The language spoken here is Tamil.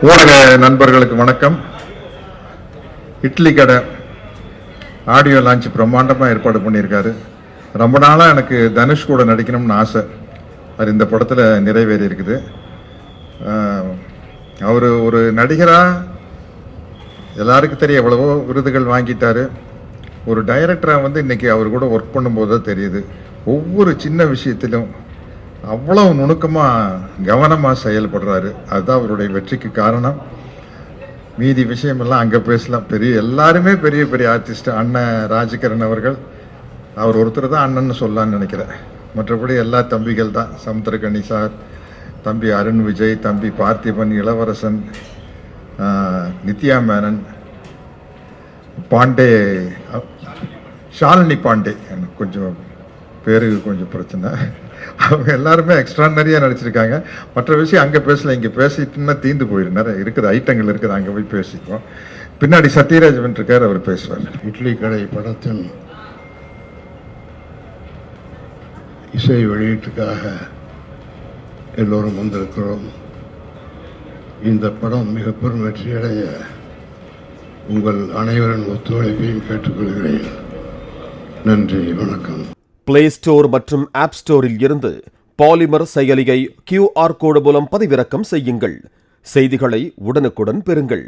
ஊடக நண்பர்களுக்கு வணக்கம். இட்லி கடை ஆடியோ லான்ச் பிரம்மாண்டமாக ஏற்பாடு பண்ணியிருக்காரு. ரொம்ப நாளாக எனக்கு தனுஷ் கூட நடிக்கணும்னு ஆசை. அது இந்த படத்தில் நிறைவேறி இருக்குது. அவர் ஒரு நடிகராக எல்லாருக்கும் தெரியும், எவ்வளவோ விருதுகள் வாங்கிட்டாரு. ஒரு டைரக்டராக இன்னைக்கு அவர் கூட ஒர்க் பண்ணும்போது தான் தெரியுது, ஒவ்வொரு சின்ன விஷயத்திலும் அவ்வளவு நுணுக்கமாக கவனமாக செயல்படுறாரு. அதுதான் அவருடைய வெற்றிக்கு காரணம். மீதி விஷயமெல்லாம் அங்கே பேசலாம். எல்லாருமே பெரிய பெரிய ஆர்டிஸ்ட். அண்ணன் ராஜகிரண் அவர்கள், அவர் ஒருத்தர் தான் அண்ணன்னு சொல்லலான்னு நினைக்கிறேன். மற்றபடி எல்லா தம்பிகள் தான். சமுத்திரகனி சார், தம்பி அருண் விஜய், தம்பி பார்த்திபன், இளவரசன், நித்யா மேனன், பாண்டே, ஷாலினி பாண்டே, எனக்கு கொஞ்சம் பேருக்கு கொஞ்சம் பிரச்சனை. அவங்க எல்லாருமே எக்ஸ்ட்ரானரியாக நடிச்சிருக்காங்க. மற்ற விஷயம் அங்கே பேசல, இங்கே பேசிட்டுன்னா தீந்து போயிடும். நிறைய இருக்குது, ஐட்டங்கள் இருக்குது, அங்கே போய் பேசிக்குவோம். பின்னாடி சத்யராஜன் இருக்கார், அவர் பேசுவார். இட்லி கடை படத்தின் இசை வெளியீட்டுக்காக எல்லோரும் வந்திருக்கிறோம். இந்த படம் மிக பெரும் வெற்றியடைய உங்கள் அனைவரின் ஒத்துழைப்பையும் கேட்டுக்கொள்கிறேன். நன்றி, வணக்கம். பிளே ஸ்டோர் மற்றும் ஆப் ஸ்டோரில் இருந்து பாலிமர் செயலியை QR கோடு மூலம் பதிவிறக்கம் செய்யுங்கள். செய்திகளை உடனுக்குடன் பெறுங்கள்.